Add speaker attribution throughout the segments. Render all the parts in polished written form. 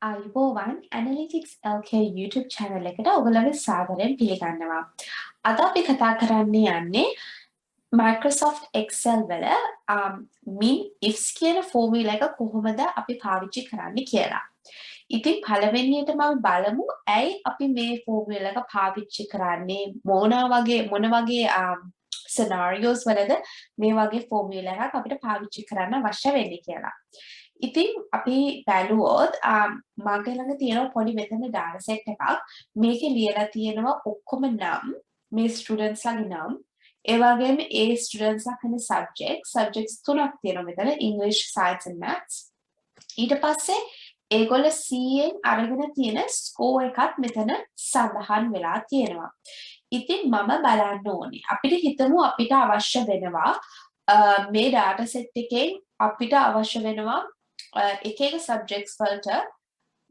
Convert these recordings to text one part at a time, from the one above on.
Speaker 1: අයිබෝවන් analytics LK YouTube channel එකට ඔයගොල්ලන්ව සාදරයෙන් පිළිගන්නවා. අද අපි කතා කරන්න යන්නේ Microsoft Excel වල Minifs කියන ෆෝමියුලා එක කොහොමද අපි පාවිච්චි කරන්නේ කියලා. ඉතින් පළවෙනියට මම බලමු ඇයි අපි මේ ෆෝමියුලා එක පාවිච්චි කරන්නේ මොන වගේ scenarios වලද මේ වගේ ෆෝමියුලා එකක් අපිට පාවිච්චි කරන්න අවශ්‍ය වෙන්නේ කියලා. ඉතින් අපි බැලුවොත් මගේ ළඟ තියෙන පොඩි මෙතන data set එකක් මේකේ ලියලා තියෙනවා ඔක්කොම නම් මේ ස්ටුඩන්ට්ස් ලාගේ නම් ඒ වගේම ඒ ස්ටුඩන්ට්ස් ලා කරන සබ්ජෙක්ට්ස් තුනක් තියෙනවා මෙතන English Science and Maths ඊට පස්සේ ඒගොල්ල C ෙන් අරගෙන තියෙන ස්කෝර් එකත් මෙතන සඳහන් වෙලා තියෙනවා. ඉතින් මම බලන්න ඕනේ අපිට හිතමු අපිට අවශ්‍ය වෙනවා මේ data set එකෙන් අපිට අවශ්‍ය වෙනවා එක සබ්ජෙක්ට්ස් වලට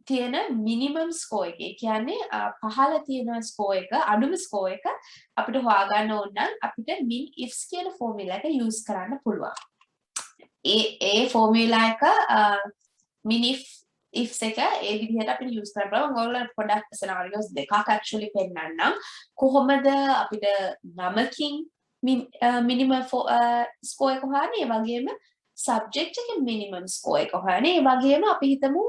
Speaker 1: තියෙන මිනිමම් ස්කෝර් එක. ඒ කියන්නේ පහළ තියෙන ස්කෝර් එක අඩුම ස්කෝර් එක අපිට හොයාගන්න ඕන නම් අපිට Minifs කියන ෆෝමියුලා එක යූස් කරන්න පුළුවන්. ඒ ෆෝමියුලා එක Minifs එක ඒ විදිහට අපිට යූස් කරන්න පුළුවන්. ඔයගොල්ලෝ පොඩක් scenarios දෙකක් actually පෙන්නන්නම්. කොහොමද අපිට නමකින් මිනිමම් ස්කෝර් එක හොයන්නේ ඒ වගේම සබ්ජෙක්ට් එකේ මිනිමම් ස්කෝර් එක හොයන්නේ ඒ වගේම අපි හිතමු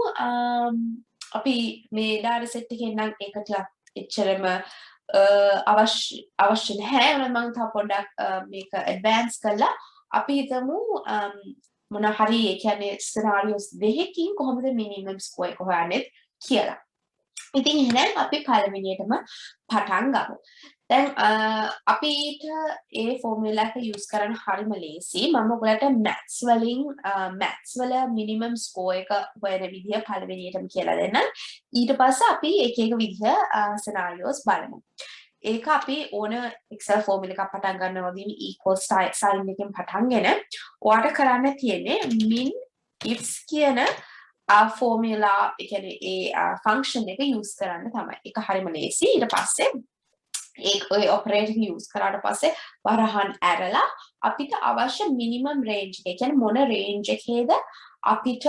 Speaker 1: අපි මේ data set එකෙන් නම් ඒක ටිකක් එච්චරම අවශ්‍ය නැහැ මම තව පොඩ්ඩක් මේක ඇඩ්වාන්ස් කරලා අපි හිතමු මොන හරි ඒ කියන්නේ scenarios දෙකකින් කොහොමද මිනිමම් ස්කෝර් එක හොයන්නේ කියලා. ඉතින් එහෙනම් අපි පළවෙනියටම පටන් ගමු. දැන් අපිට ඒ ෆෝමියුලා එක යූස් කරන්න හරිම ලේසි. මම ඔයගලට maths වල මිනිමම් ස්කෝර් එක හොයන විදිය පළවෙනියටම කියලා දෙන්නම්. ඊට පස්සේ අපි එක එක විදිහ scenarios බලමු. ඒක අපි ඕන Excel ෆෝමියුලා එකක් පටන් ගන්නවා වගේම equal sign එකෙන් පටන්ගෙන ඔයාලට කරන්න තියෙන්නේ Minifs කියන ෆෝමියුලා ඒ කියන්නේ ඒ ෆන්ක්ෂන් එක යූස් කරන්න තමයි. ඒක හරිම ලේසි. ඊට පස්සේ ඒ ඔපරේටර් යූස් කරාට පස්සේ වරහන් ඇරලා අපිට අවශ්‍ය මිනිමම් රේන්ජ් එක. ඒ කියන්නේ මොන රේන්ජ් එකේද අපිට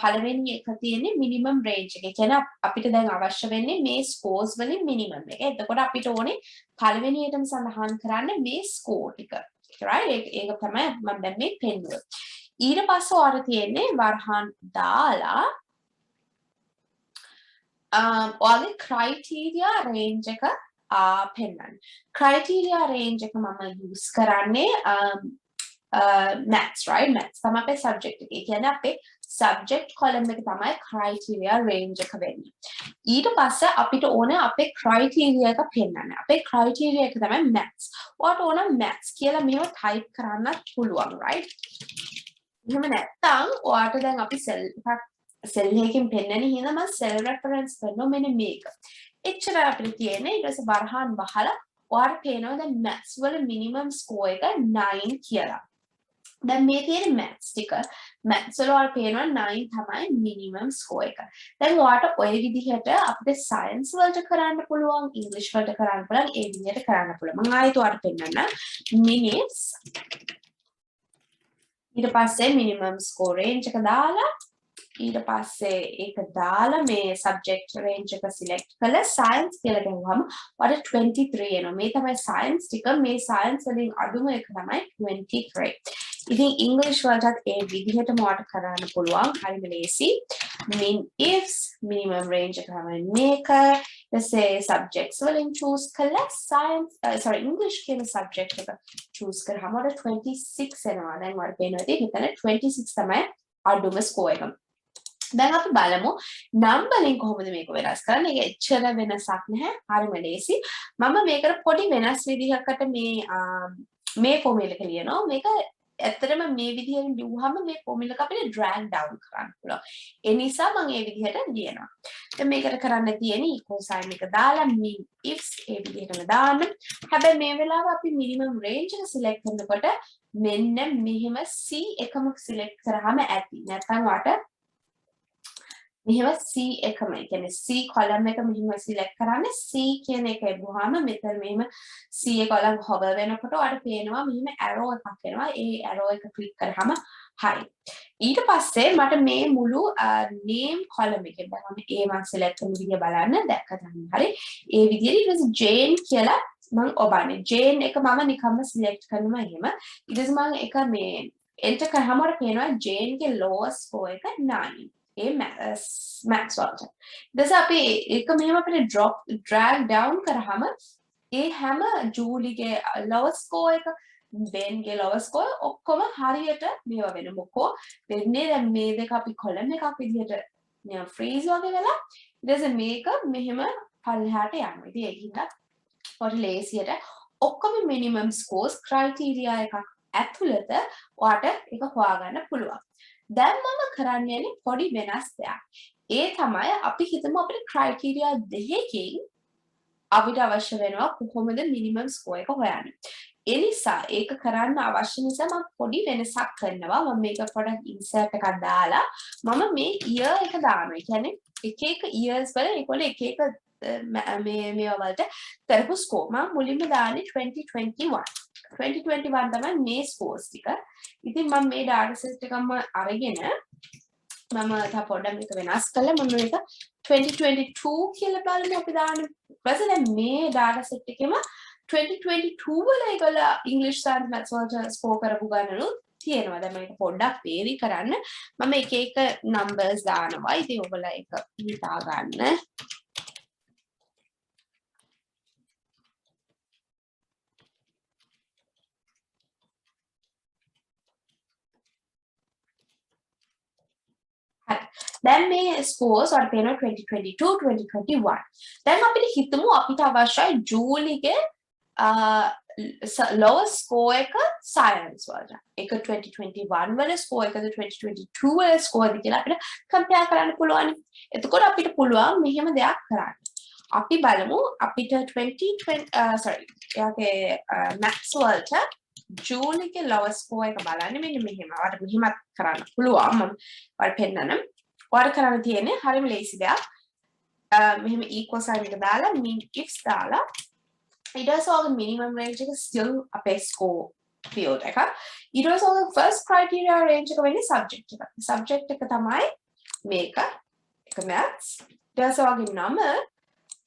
Speaker 1: පළවෙනි එක තියෙන්නේ මිනිමම් රේන්ජ් එක. ඒ කියන්නේ අපිට දැන් අවශ්‍ය වෙන්නේ මේ ස්කෝර්ස් වලින් මිනිමම් එක. එතකොට අපිට ඕනේ පළවෙනියටම සඳහන් කරන්න මේ ස්කෝර් ටික. right? ඒක තමයි මම දැන් මේ පෙන්නුවේ. ඊට පස්සේ ඔයාලට තියෙන්නේ වරහන් දාලා ඔයාලගේ criteria range එක පෙන්වන්න. criteria range එක මම use කරන්නේ maths right maths තමයි අපේ subject එක. ඒ කියන්නේ අපේ subject column එක තමයි criteria range එක වෙන්නේ. ඊට පස්සේ අපිට ඕන අපේ criteria එක පෙන්වන්න. අපේ criteria එක තමයි maths. ඔයාලට ඕන maths කියලා මෙහෙම type කරන්නත් පුළුවන් right? එහෙම නැත්නම් ඔයාලට දැන් අපි cell එකකින් පෙන්නන හින්දා මම cell reference කරනවා මෙන්න මේක. එච්චර අපිට තියෙන්නේ ඊට පස්සේ වරහන් වහලා ඔයාලට පේනවා දැන් maths වල minimum score එක 9 කියලා. දැන් මේ තියෙන maths ටික maths වල ඔයාලට පේනවා 9 තමයි minimum score එක. දැන් ඔයාලට ওই විදිහට අපිට science වලට කරන්න පුළුවන් english වලට කරන්න පුළුවන් ඒ විදිහට කරන්න පුළුවන්. මම ආයෙත් ඔයාලට පෙන්නන්න Minifs ඊට පස්සේ minimum score range එක දාලා ඊට පස්සේ ඒක දාලා මේ subject range එක select කරලා science කියලා ගහුවම ඔයාලට 23 එනවා. මේ තමයි science ටික. මේ science වලින් අඩුම එක තමයි 23. ඉතින් English වලටත් ඒ විදිහටම ඔයාලට කරන්න පුළුවන්. හරිම ලේසි. Minifs minimum range එක තමයි මේක. ඊටසේ subjects වලින් choose කරලා science English කියන subject එක choose කරාම ඔයාලට 26 එනවා. දැන් ඔයාලට පේනවා ඉතින් මෙතන 26 තමයි අඩුම score එක. දැන් අපි බලමු නම් වලින් කොහොමද මේක වෙනස් කරන්නේ. ඒක එච්චර වෙනසක් නැහැ. හරිම ලේසි. මම මේකට පොඩි වෙනස් විදිහකට මේ ෆෝමියුලා එක ලියනවා. මේක ඇත්තටම මේ විදිහෙන් ලියුවහම මේ ෆෝමියුලා එක අපිට drag down කරන්න පුළුවන්. ඒ නිසා මම මේ විදිහට ලියනවා. දැන් මේකට කරන්න තියෙන්නේ equal sign එක දාලා Minifs ඒ විදිහටම දාන්න. හැබැයි මේ වෙලාව අපි minimum range එක select කරනකොට මෙන්න මෙහෙම C එකම select කරාම ඇති. නැත්නම් වට මෙහෙම C එකම ඒ කියන්නේ C column එක මෙහෙම select කරන්නේ C කියන එක එබුවාම මෙතන මෙහෙම C column hover වෙනකොට ඔයාලට පේනවා මෙහෙම arrow එකක් එනවා. ඒ arrow එක click කරාම හරි. ඊට පස්සේ මට මේ මුළු name column එකෙන් දැන් මම ඒ මම select කරන විදිය බලන්න දැක්කද හරි. ඒ විදිහට ඊට පස්සේ Jane කියලා මම ඔබන්නේ. Jane එක මම නිකම්ම select කරනවා එහෙම. ඊට පස්සේ මම එක මේ enter කරාම මට පේනවා Jane ගේ lowest score එක 9. ඒ maths වලට. ඊට පස්සේ අපි ඒක මෙහෙම අපිට drag down කරාම ඒ හැම ජූලිගේ lowest score එක බෙන්ගේ lowest score ඔක්කොම හරියට මේවා වෙන මොකෝ වෙන්නේ දැන් මේ දෙක අපි column එකක් විදිහට නිකන් freeze වගේ වෙලා ඊට පස්සේ මේක මෙහෙම පල්ලෙහාට යනවා. ඉතින් ඒකින්ද ඔයාලට ලේසියට ඔක්කොම minimum scores criteria එකක් ඇතුළත ඔයාට ඒක හොයාගන්න පුළුවන්. දැන් මම කරන්න යන්නේ පොඩි වෙනස් දෙයක්. ඒ තමයි අපි හිතමු අපිට criteria දෙකකින් අපිට අවශ්‍ය වෙනවා කොහොමද minimum score එක හොයන්නේ. ඒ නිසා ඒක කරන්න අවශ්‍ය නිසා මම පොඩි වෙනසක් කරනවා. මම මේක පොඩක් insert එකක් දාලා මම මේ year එක දානවා. ඒ කියන්නේ එක එක years වල ඒගොල්ලෝ එක එක මේවා වලට කරපු score. මම මුලින්ම දාන්නේ 2021. 2021 තමයි මේ scores ටික. ඉතින් මම මේ data set එකම අරගෙන මම තා පොඩ්ඩක් මේක වෙනස් කළා. මම මේක 2022 කියලා බලමු අපි දාන්නේ. ඊපස්සේ දැන් මේ data set එකෙම 2022 වල ඒගොල්ලෝ English science maths වලට score කරපු ගණනුත් තියෙනවා. දැන් මේක පොඩ්ඩක් vary කරන්න මම එක එක numbers දානවා. ඉතින් ඔයගොල්ලෝ ඒක හිතා ගන්න. දැන් මේ scores වලට පේනවා 2022 2021. දැන් අපිට හිතමු අපිට අවශ්‍යයි ජූලිගේ lowest score එක science වලට. ඒක 2021 වල score එකද 2022 වල score එකද කියලා අපිට compare කරන්න පුළුවන්. එතකොට අපිට පුළුවන් මෙහෙම දෙයක් කරන්න. අපි බලමු අපිට 2020 maths වලට ජූලිගේ lowest score එක බලන්න මෙන්න මෙහෙම. ඔයාලට මෙහෙමත් කරන්න පුළුවන්. මම ඔයාලට පෙන්නන්නම්. ඔයාලට කරන්න තියෙන්නේ හරිම ලේසි දෙයක්. මෙහෙම equal sign එක දාලා minifs දාලා ඊට පස්සේ ඔයාලගේ minimum range එක still අපේ score field එක. ඊට පස්සේ ඔයාලගේ first criteria range එක වෙන්නේ subject එක. subject එක තමයි මේක. එක maths. ඊට පස්සේ ඔයාලගේ නම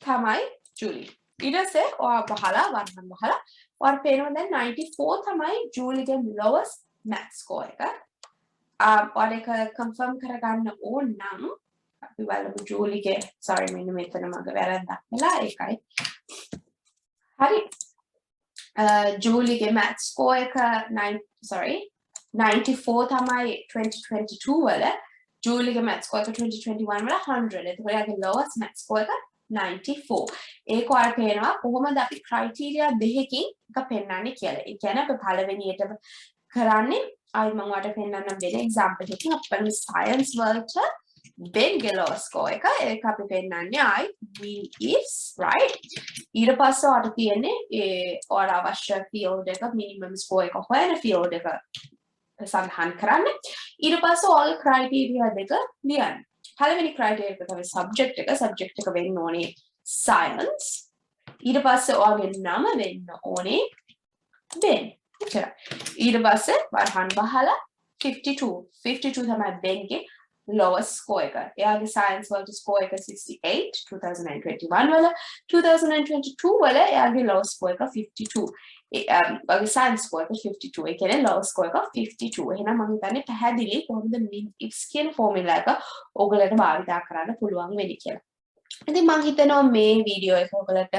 Speaker 1: තමයි Julie. ඊට පස්සේ ඔයා බහලා වර්ණම් බහලා ඔයාලට පේනවා දැන් 94 තමයි ජූලිගේ lowest maths score එක. ඔයාලා ඒක confirm කරගන්න ඕන නම් අපි බලමු ජූලිගේ sorry මෙන්න මෙතන මගේ වැරද්දක් වෙලා ඒකයි. හරි. ජූලිගේ maths score එක 94 තමයි 2022 වල. ජූලිගේ maths score එක 2021 වල 100. එතකොට යාගේ lowest maths score එක 94. ඒක ඔයාලට පේනවා කොහොමද අපි criteria දෙකකින් එක පෙන්නන්නේ කියලා. ඒ කියන්නේ අපි පළවෙනියට කරන්නේ ආයි මම ඔයාලට පෙන්නන්නම් වෙන example එකකින් අපේ science වලට බෙන්ගේ lowest score එක ඒක අපි පෙන්නන්නේ ආයි minifs right. ඊට පස්සේ ඔයාලට තියෙන්නේ ඒ ඔයාලා අවශ්‍ය field එක minimum score එක හොයන field එක සඳහන් කරන්න. ඊට පස්සේ ඔයාලගේ criteria දෙක ලියන්න. පළවෙනි criteria එක තමයි subject එක. subject එක වෙන්න ඕනේ science. ඊට පස්සේ ඔයාගේ නම වෙන්න ඕනේ Ben. එච්චරයි. ඊට පස්සේ වරහන් බහලා 52. 52 තමයි Benගේ lowest score එක. එයාගේ science වලට score එක 68 2021 වල 2022 වල එයාගේ lowest score එක 52. ඔයාගේ science score එක 52. ඒ කියන්නේ lowest score එක 52. එහෙනම් මම හිතන්නේ පැහැදිලි කොහොමද minifs කියන formula එක ඔයගලට භාවිතා කරන්න පුළුවන් වෙන්නේ කියලා. ඉතින් මම හිතනවා මේ වීඩියෝ එක ඔයගලට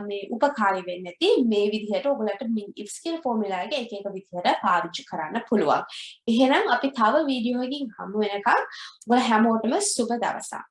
Speaker 1: මේ උපකාරී වෙන්නේ නැති මේ විදිහට ඔයගලට minifs කියන formula එක එක එක විදිහට පාවිච්චි කරන්න පුළුවන්. එහෙනම් අපි තව වීඩියෝ එකකින් හමු වෙනකම් ඔයගල හැමෝටම සුබ දවසක්.